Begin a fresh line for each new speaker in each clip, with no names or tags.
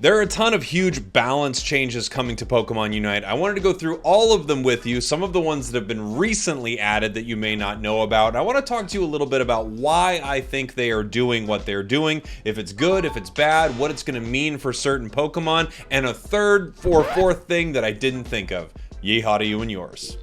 There are a ton of huge balance changes coming to Pokemon Unite. I wanted to go through all of them with you, some of the ones that have been recently added that you may not know about. And I want to talk to you a little bit about why I think they are doing what they're doing, if it's good, if it's bad, what it's going to mean for certain Pokemon, and a third or fourth thing that I didn't think of. Yeehaw to you and yours.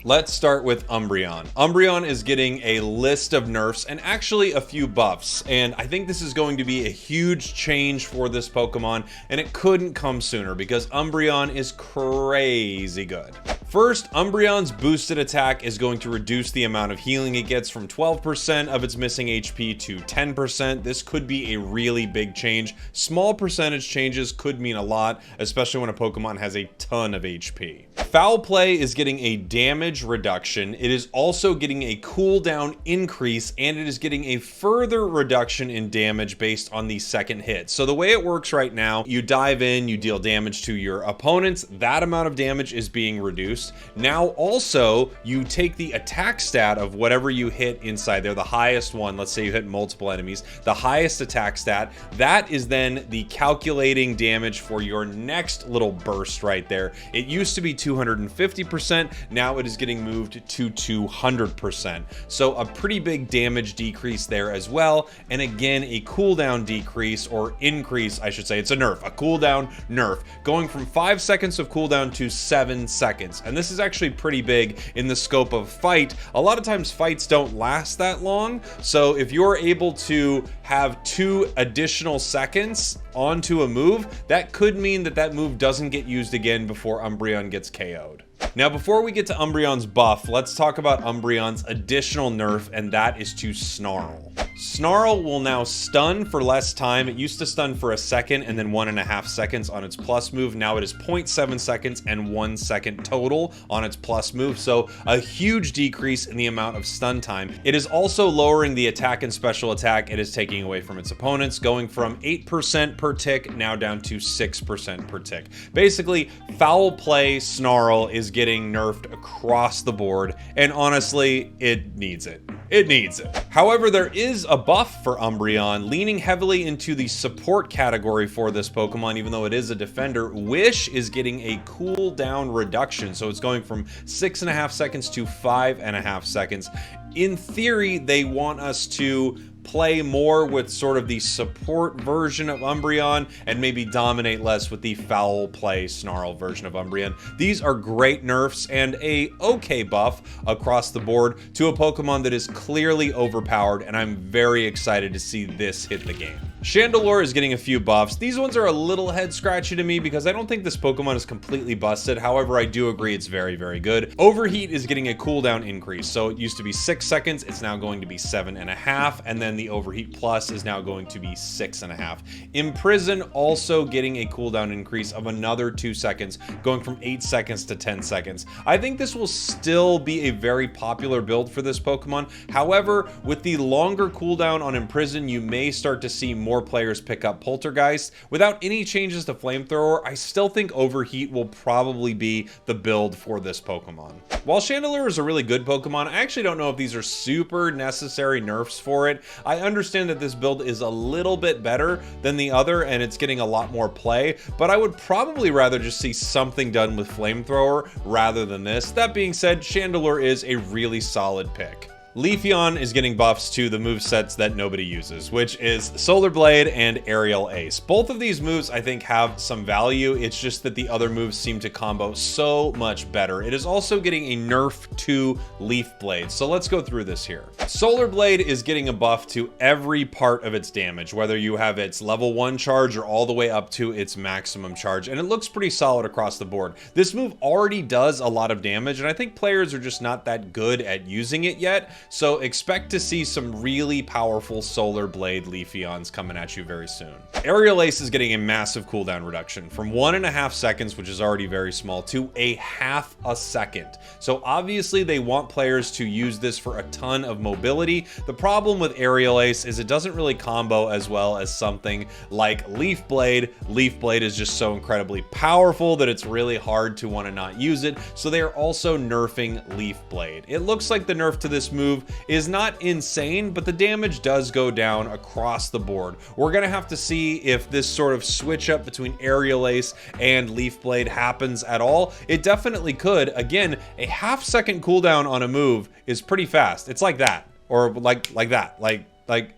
Let's start with Umbreon. Umbreon is getting a list of nerfs and actually a few buffs, and I think this is going to be a huge change for this Pokemon, and it couldn't come sooner because Umbreon is crazy good. First, Umbreon's boosted attack is going to reduce the amount of healing it gets from 12% of its missing HP to 10%. This could be a really big change. Small percentage changes could mean a lot, especially when a Pokemon has a ton of HP. Foul Play is getting a damage reduction. It is also getting a cooldown increase, and it is getting a further reduction in damage based on the second hit. So the way it works right now, you dive in, you deal damage to your opponents, that amount of damage is being reduced. Now also, you take the attack stat of whatever you hit inside there, the highest one, let's say you hit multiple enemies, the highest attack stat, that is then the calculating damage for your next little burst right there. It used to be 250%, now it is getting moved to 200%. So a pretty big damage decrease there as well, and again, a cooldown decrease, or increase, I should say. It's a nerf, a cooldown nerf, going from 5 seconds of cooldown to 7 seconds. And this is actually pretty big in the scope of fight. A lot of times fights don't last that long, so if you're able to have 2 additional seconds onto a move, that could mean that that move doesn't get used again before Umbreon gets KO'd. Now, before we get to Umbreon's buff, let's talk about Umbreon's additional nerf, and that is to Snarl. Snarl will now stun for less time. It used to stun for a second and then 1.5 seconds on its plus move. Now it is 0.7 seconds and 1 second total on its plus move. So a huge decrease in the amount of stun time. It is also lowering the attack and special attack it is taking away from its opponents, going from 8% per tick now down to 6% per tick. Basically, Foul Play Snarl is getting nerfed across the board, and honestly, it needs it. It needs it. However, there is a buff for Umbreon, leaning heavily into the support category for this Pokemon, even though it is a defender. Wish is getting a cooldown reduction, so it's going from 6.5 seconds to 5.5 seconds. In theory, they want us to play more with sort of the support version of Umbreon and maybe dominate less with the Foul Play Snarl version of Umbreon. These are great nerfs and a okay buff across the board to a Pokemon that is clearly overpowered, and I'm very excited to see this hit the game. Chandelure is getting a few buffs. These ones are a little head scratchy to me because I don't think this Pokemon is completely busted. However, I do agree it's very, very good. Overheat is getting a cooldown increase. So it used to be 6 seconds. It's now going to be 7.5. And then the Overheat Plus is now going to be 6.5. Imprison also getting a cooldown increase of another 2 seconds, going from 8 seconds to 10 seconds. I think this will still be a very popular build for this Pokemon. However, with the longer cooldown on Imprison, you may start to see more players pick up Poltergeist. Without any changes to Flamethrower, I still think Overheat will probably be the build for this Pokemon. While Chandelure is a really good Pokemon, I actually don't know if these are super necessary nerfs for it. I understand that this build is a little bit better than the other and it's getting a lot more play, but I would probably rather just see something done with Flamethrower rather than this. That being said, Chandelure is a really solid pick. Leafeon is getting buffs to the movesets that nobody uses, which is Solar Blade and Aerial Ace. Both of these moves, I think, have some value. It's just that the other moves seem to combo so much better. It is also getting a nerf to Leaf Blade, so let's go through this here. Solar Blade is getting a buff to every part of its damage, whether you have its level 1 charge or all the way up to its maximum charge, and it looks pretty solid across the board. This move already does a lot of damage, and I think players are just not that good at using it yet. So expect to see some really powerful Solar Blade Leafeons coming at you very soon. Aerial Ace is getting a massive cooldown reduction from 1.5 seconds, which is already very small, to a half a second. So obviously they want players to use this for a ton of mobility. The problem with Aerial Ace is it doesn't really combo as well as something like Leaf Blade. Leaf Blade is just so incredibly powerful that it's really hard to want to not use it. So they are also nerfing Leaf Blade. It looks like the nerf to this move move is not insane, but the damage does go down across the board. We're gonna have to see if this sort of switch up between Aerial Ace and Leaf Blade happens at all. It definitely could. Again, a half-second cooldown on a move is pretty fast. It's like that, or like that, like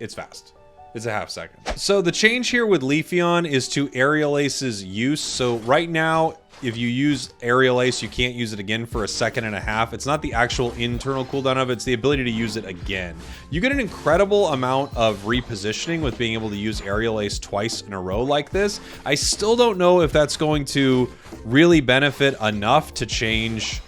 it's fast. It's a half second. So the change here with Leafeon is to Aerial Ace's use. So right now, if you use Aerial Ace, you can't use it again for a second and a half. It's not the actual internal cooldown of it, it's the ability to use it again. You get an incredible amount of repositioning with being able to use Aerial Ace twice in a row like this. I still don't know if that's going to really benefit enough to change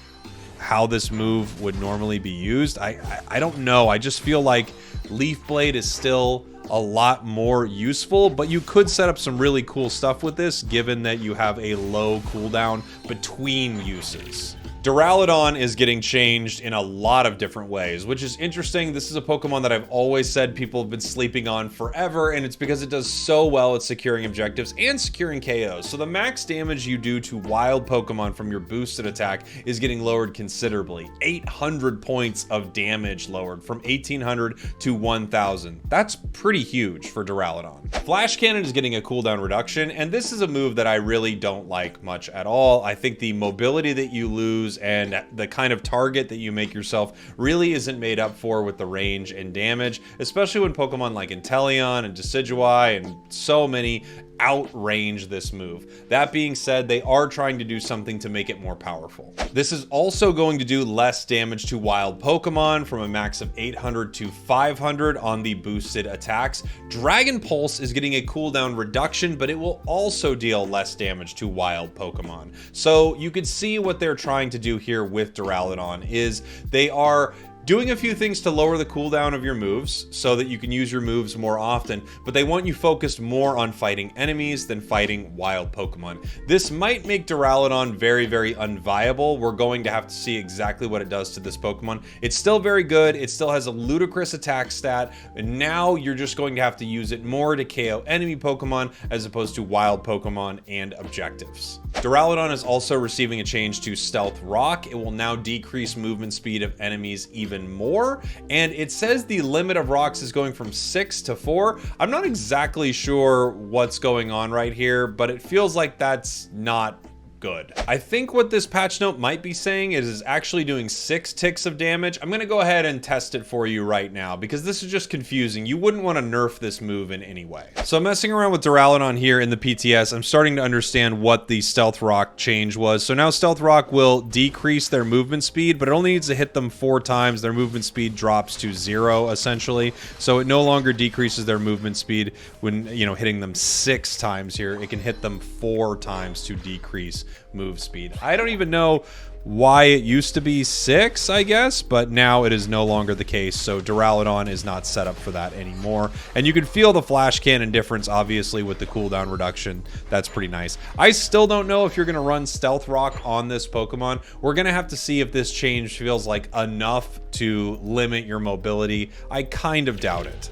how this move would normally be used. I don't know. I just feel like Leaf Blade is still a lot more useful, but you could set up some really cool stuff with this given that you have a low cooldown between uses. Duraludon is getting changed in a lot of different ways, which is interesting. This is a Pokemon that I've always said people have been sleeping on forever, and it's because it does so well at securing objectives and securing KOs. So the max damage you do to wild Pokemon from your boosted attack is getting lowered considerably. 800 points of damage lowered from 1800 to 1000. That's pretty huge for Duraludon. Flash Cannon is getting a cooldown reduction, and this is a move that I really don't like much at all. I think the mobility that you lose and the kind of target that you make yourself really isn't made up for with the range and damage, especially when Pokemon like Inteleon and Decidueye and so many outrange this move. That being said, they are trying to do something to make it more powerful. This is also going to do less damage to wild Pokemon from a max of 800 to 500 on the boosted attacks. Dragon Pulse is getting a cooldown reduction, but it will also deal less damage to wild Pokemon. So you could see what they're trying to do here with Duraludon is they are doing a few things to lower the cooldown of your moves so that you can use your moves more often, but they want you focused more on fighting enemies than fighting wild Pokemon. This might make Duraludon very, very unviable. We're going to have to see exactly what it does to this Pokemon. It's still very good. It still has a ludicrous attack stat, and now you're just going to have to use it more to KO enemy Pokemon as opposed to wild Pokemon and objectives. Duraludon is also receiving a change to Stealth Rock. It will now decrease movement speed of enemies even more, and it says the limit of rocks is going from 6 to 4. I'm not exactly sure what's going on right here, but it feels like that's not good. I think what this patch note might be saying is actually doing 6 ticks of damage. I'm gonna go ahead and test it for you right now because this is just confusing. You wouldn't want to nerf this move in any way. So I'm messing around with Duraludon here in the PTS. I'm starting to understand what the Stealth Rock change was. So now Stealth Rock will decrease their movement speed, but it only needs to hit them 4 times. Their movement speed drops to 0 essentially. So it no longer decreases their movement speed when, you know, hitting them 6 times here. It can hit them 4 times to decrease move speed. I don't even know why it used to be 6, I guess, but now it is no longer the case, so Duraludon is not set up for that anymore. And you can feel the Flash Cannon difference, obviously, with the cooldown reduction. That's pretty nice. I still don't know if you're going to run Stealth Rock on this Pokemon. We're going to have to see if this change feels like enough to limit your mobility. I kind of doubt it.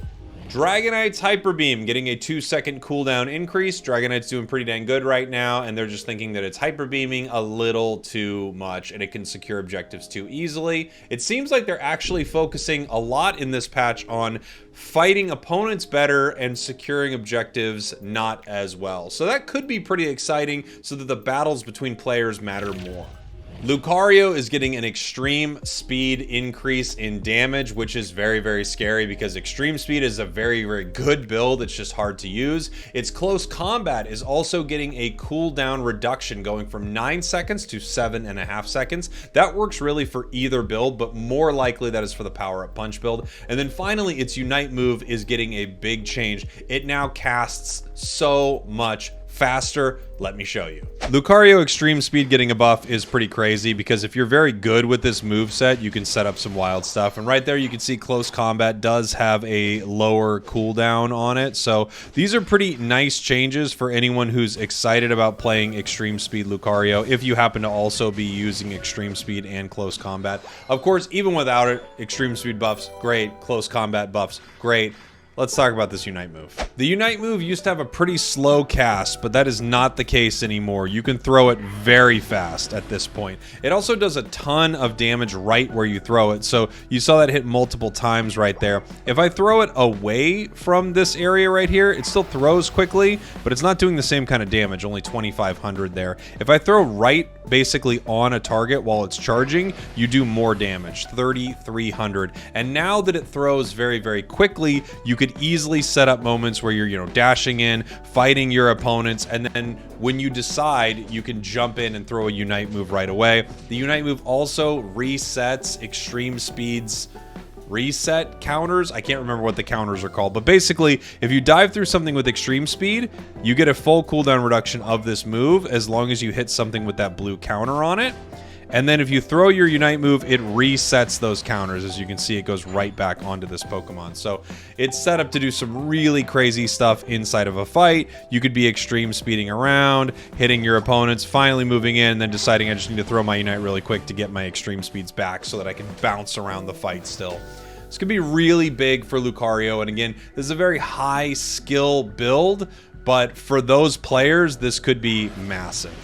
Dragonite's Hyper Beam getting a 2-second cooldown increase. Dragonite's doing pretty dang good right now, and they're just thinking that it's hyper beaming a little too much and it can secure objectives too easily. It seems like they're actually focusing a lot in this patch on fighting opponents better and securing objectives not as well. So that could be pretty exciting so that the battles between players matter more. Lucario is getting an extreme speed increase in damage, which is very, very scary because extreme speed is a very, very good build. It's just hard to use. Its close combat is also getting a cooldown reduction going from 9 seconds to 7.5 seconds. That works really for either build, but more likely that is for the Power Up Punch build. And then finally, its Unite move is getting a big change. It now casts so much faster. Let me show you. Lucario extreme speed getting a buff is pretty crazy because if you're very good with this move set, you can set up some wild stuff. And right there you can see close combat does have a lower cooldown on it. So these are pretty nice changes for anyone who's excited about playing extreme speed Lucario if you happen to also be using extreme speed and close combat. Of course, even without it, extreme speed buffs, great. Close combat buffs, great. let's talk about this Unite move. The Unite move used to have a pretty slow cast, but that is not the case anymore. You can throw it very fast at this point. It also does a ton of damage right where you throw it, so you saw that hit multiple times right there. If I throw it away from this area right here, it still throws quickly, but it's not doing the same kind of damage, only 2,500 there. If I throw right basically on a target while it's charging, you do more damage, 3,300. And now that it throws very, very quickly, you could easily set up moments where you're, dashing in, fighting your opponents, and then when you decide, you can jump in and throw a Unite move right away. The Unite move also resets extreme speeds reset counters. I can't remember what the counters are called, but basically, if you dive through something with extreme speed, you get a full cooldown reduction of this move as long as you hit something with that blue counter on it. And then if you throw your Unite move, it resets those counters. As you can see, it goes right back onto this Pokemon. So it's set up to do some really crazy stuff inside of a fight. You could be extreme speeding around, hitting your opponents, finally moving in, and then deciding I just need to throw my Unite really quick to get my extreme speeds back so that I can bounce around the fight still. This could be really big for Lucario. And again, this is a very high skill build, but for those players, this could be massive.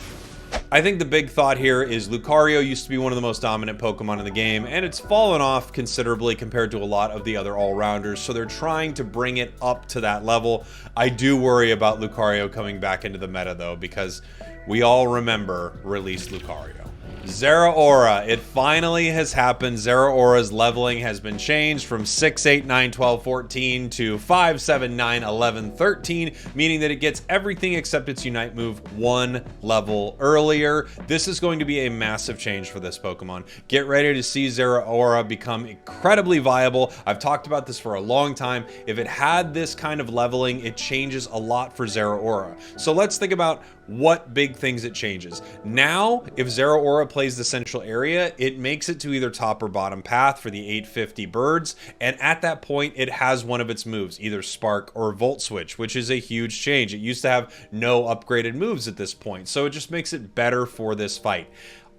I think the big thought here is Lucario used to be one of the most dominant Pokemon in the game, and it's fallen off considerably compared to a lot of the other all-rounders, so they're trying to bring it up to that level. I do worry about Lucario coming back into the meta, though, because we all remember release Lucario. Zeraora, it finally has happened. Zeraora's leveling has been changed from 6, 8, 9, 12, 14 to 5, 7, 9, 11, 13, meaning that it gets everything except its Unite move one level earlier. This is going to be a massive change for this Pokemon. Get ready to see Zeraora become incredibly viable. I've talked about this for a long time. If it had this kind of leveling, it changes a lot for Zeraora. So let's think about what big things it changes. Now, if Zeraora plays the central area, it makes it to either top or bottom path for the 850 birds, and at that point, it has one of its moves, either Spark or Volt Switch, which is a huge change. It used to have no upgraded moves at this point, so it just makes it better for this fight.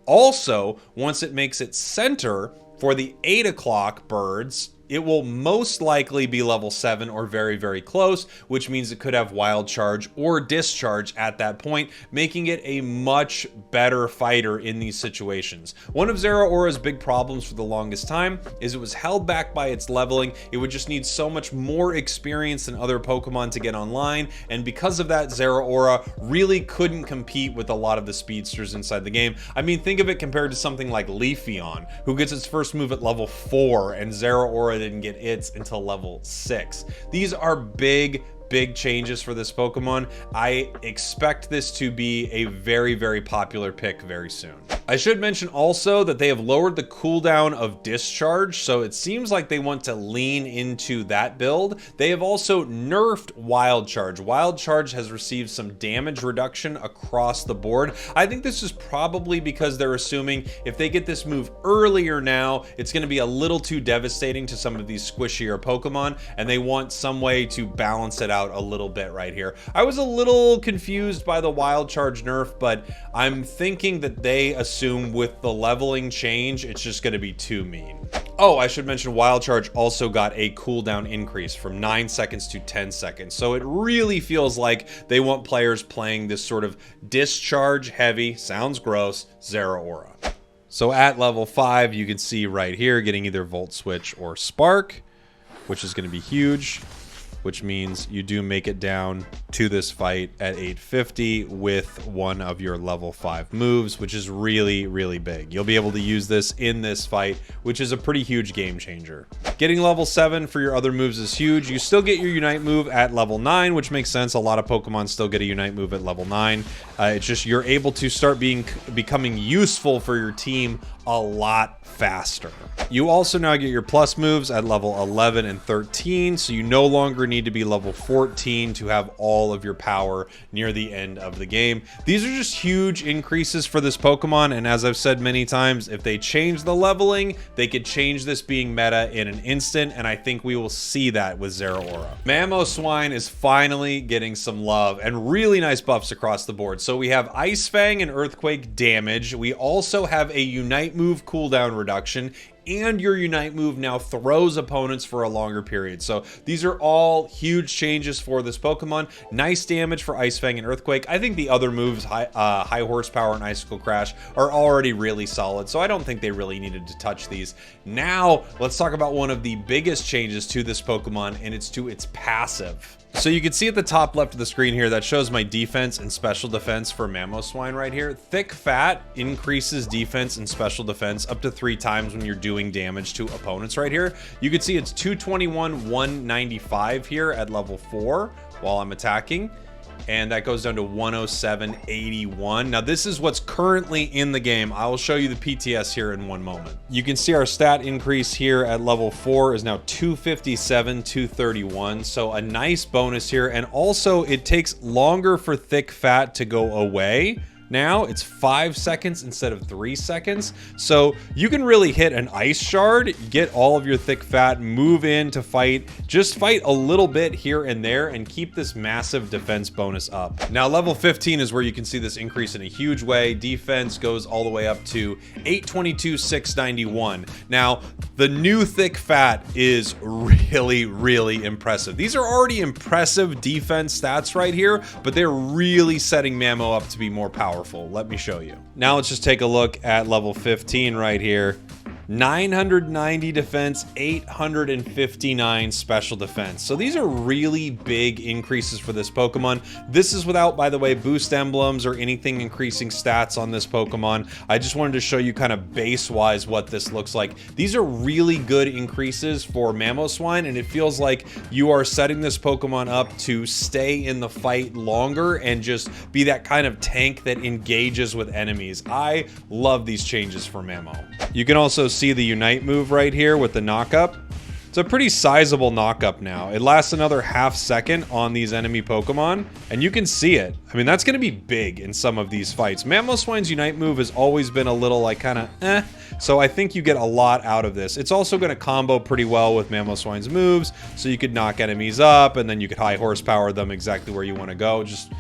Also, once it makes it center for the 8 o'clock birds, it will most likely be level 7 or very, very close, which means it could have Wild Charge or Discharge at that point, making it a much better fighter in these situations. One of Zeraora's big problems for the longest time is it was held back by its leveling. It would just need so much more experience than other Pokemon to get online, and because of that, Zeraora really couldn't compete with a lot of the speedsters inside the game. I mean, think of it compared to something like Leafeon, who gets its first move at level 4, and Zeraora didn't get its until level 6. These are big changes for this Pokemon. I expect this to be a very, very popular pick very soon. I should mention also that they have lowered the cooldown of Discharge, so it seems like they want to lean into that build. They have also nerfed Wild Charge. Wild Charge has received some damage reduction across the board. I think this is probably because they're assuming if they get this move earlier now, it's going to be a little too devastating to some of these squishier Pokemon, and they want some way to balance it out a little bit right here. I was a little confused by the Wild Charge nerf, but I'm thinking that they assume with the leveling change, it's just going to be too mean. Oh, I should mention Wild Charge also got a cooldown increase from 9 seconds to 10 seconds. So it really feels like they want players playing this sort of discharge heavy, sounds gross, Zeraora. So at level 5, you can see right here getting either Volt Switch or Spark, which is going to be huge, which means you do make it down to this fight at 850 with one of your level 5 moves, which is really, really big. You'll be able to use this in this fight, which is a pretty huge game changer. Getting level 7 for your other moves is huge. You still get your Unite move at level 9, which makes sense. A lot of Pokemon still get a Unite move at level 9. It's just you're able to start becoming useful for your team a lot faster. You also now get your plus moves at level 11 and 13, so you no longer need to be level 14 to have all of your power near the end of the game. These are just huge increases for this Pokemon, and as I've said many times, if they change the leveling, they could change this being meta in an instant, and I think we will see that with Zeraora. Mamoswine is finally getting some love and really nice buffs across the board. So we have Ice Fang and Earthquake damage. We also have a Unite move cooldown reduction and your Unite move now throws opponents for a longer period. So these are all huge changes for this Pokemon. Nice damage for Ice Fang and Earthquake. I think the other moves, High Horsepower and Icicle Crash, are already really solid, so I don't think they really needed to touch these. Now, let's talk about one of the biggest changes to this Pokemon, and it's to its passive. So you can see at the top left of the screen here, that shows my defense and special defense for Mamoswine right here. Thick Fat increases defense and special defense up to 3 times when you're doing damage to opponents right here. You can see it's 221, 195 here at level 4 while I'm attacking. And that goes down to 107.81. Now this is what's currently in the game. I will show you the PTS here in one moment. You can see our stat increase here at level 4 is now 257, 231. So a nice bonus here. And also it takes longer for Thick Fat to go away. Now it's 5 seconds instead of 3 seconds. So you can really hit an Ice Shard, get all of your Thick Fat, move in to fight, just fight a little bit here and there and keep this massive defense bonus up. Now level 15 is where you can see this increase in a huge way. Defense goes all the way up to 822, 691. Now the new Thick Fat is really, really impressive. These are already impressive defense stats right here, but they're really setting Mamo up to be more powerful. Let me show you. Now let's just take a look at level 15 right here. 990 defense, 859 special defense. So these are really big increases for this Pokemon. This is without, by the way, boost emblems or anything increasing stats on this Pokemon. I just wanted to show you kind of base-wise what this looks like. These are really good increases for Mamoswine, and it feels like you are setting this Pokemon up to stay in the fight longer and just be that kind of tank that engages with enemies. I love these changes for Mamo. You can also see the Unite move right here with the knockup. It's a pretty sizable knockup now. It lasts another half second on these enemy Pokemon, and you can see it. I mean, that's going to be big in some of these fights. Mamoswine's Unite move has always been a little like kind of so I think you get a lot out of this. It's also going to combo pretty well with Mamoswine's moves, so you could knock enemies up, and then you could high horsepower them exactly where you want to go. Just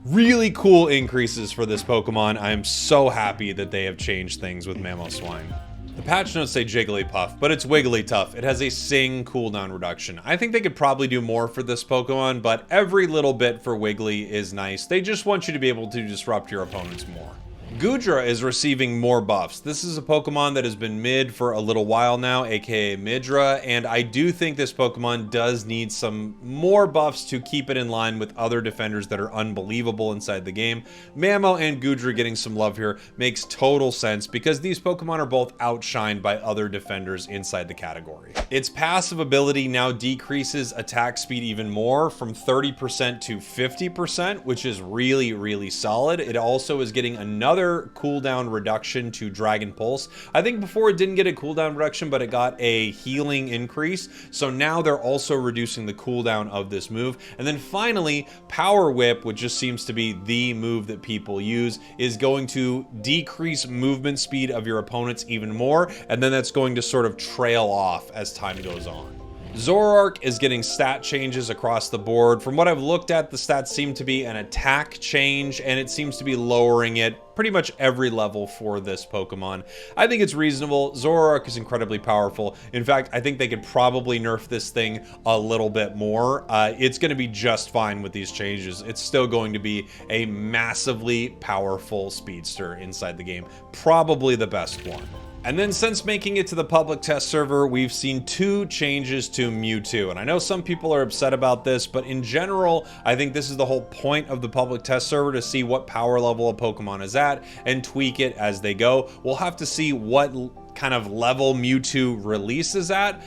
really cool increases for this Pokemon. I am so happy that they have changed things with Mamoswine. The patch notes say Jigglypuff, but it's Wigglytuff. It has a Sing cooldown reduction. I think they could probably do more for this Pokemon, but every little bit for Wiggly is nice. They just want you to be able to disrupt your opponents more. Goodra is receiving more buffs. This is a Pokemon that has been mid for a little while now, aka Midra, and I do think this Pokemon does need some more buffs to keep it in line with other defenders that are unbelievable inside the game. Mamo and Goodra getting some love here makes total sense because these Pokemon are both outshined by other defenders inside the category. Its passive ability now decreases attack speed even more from 30% to 50%, which is really, really solid. It also is getting another cooldown reduction to Dragon Pulse. I think before it didn't get a cooldown reduction, but it got a healing increase. So now they're also reducing the cooldown of this move. And then finally, Power Whip, which just seems to be the move that people use, is going to decrease movement speed of your opponents even more. And then that's going to sort of trail off as time goes on. Zoroark is getting stat changes across the board. From what I've looked at, the stats seem to be an attack change, and it seems to be lowering it pretty much every level for this Pokemon. I think it's reasonable. Zoroark is incredibly powerful. In fact, I think they could probably nerf this thing a little bit more. It's going to be just fine with these changes. It's still going to be a massively powerful speedster inside the game. Probably the best one. And then since making it to the public test server, we've seen 2 changes to Mewtwo. And I know some people are upset about this, but in general, I think this is the whole point of the public test server, to see what power level a Pokemon is at and tweak it as they go. We'll have to see what kind of level Mewtwo releases at.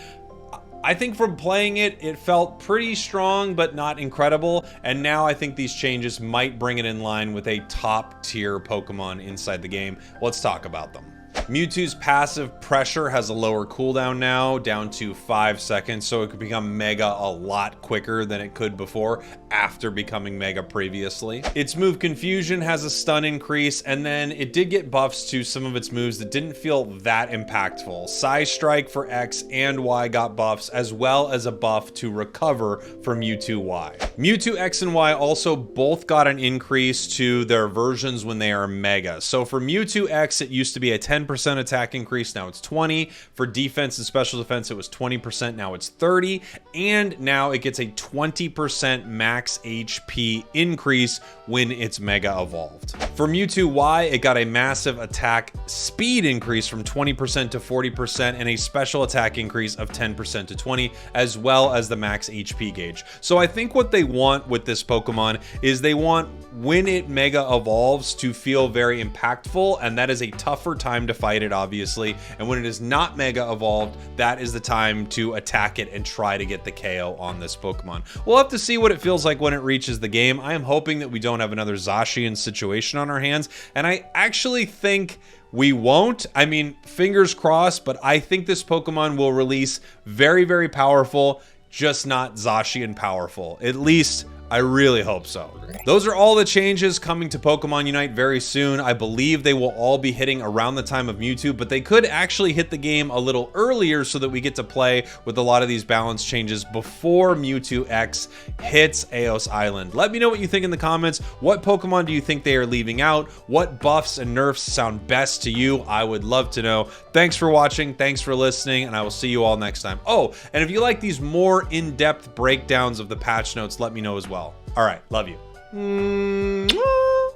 I think from playing it, it felt pretty strong, but not incredible. And now I think these changes might bring it in line with a top tier Pokemon inside the game. Let's talk about them. Mewtwo's passive Pressure has a lower cooldown now, down to 5 seconds, so it could become Mega a lot quicker than it could before. after becoming Mega previously. Its move Confusion has a stun increase, and then it did get buffs to some of its moves that didn't feel that impactful. Psy Strike for X and Y got buffs, as well as a buff to Recover for Mewtwo Y. Mewtwo X and Y also both got an increase to their versions when they are Mega. So for Mewtwo X, it used to be a 10% attack increase, now it's 20. For defense and special defense, it was 20%, now it's 30. And now it gets a 20% max HP increase when it's Mega evolved. For Mewtwo Y, it got a massive attack speed increase from 20% to 40% and a special attack increase of 10% to 20, as well as the max HP gauge. So I think what they want with this Pokemon is they want when it Mega evolves to feel very impactful, and that is a tougher time to fight it, obviously. And when it is not Mega evolved, that is the time to attack it and try to get the KO on this Pokemon. We'll have to see what it feels like when it reaches the game. I am hoping that we don't have another Zacian situation on our hands, and I actually think we won't. I mean, fingers crossed, but I think this Pokemon will release very, very powerful, just not Zacian powerful. At least I really hope so. Those are all the changes coming to Pokemon Unite very soon. I believe they will all be hitting around the time of Mewtwo, but they could actually hit the game a little earlier so that we get to play with a lot of these balance changes before Mewtwo X hits Eos Island. Let me know what you think in the comments. What Pokemon do you think they are leaving out? What buffs and nerfs sound best to you? I would love to know. Thanks for watching. Thanks for listening, and I will see you all next time. Oh, and if you like these more in-depth breakdowns of the patch notes, let me know as well. All right, love you. Mwah!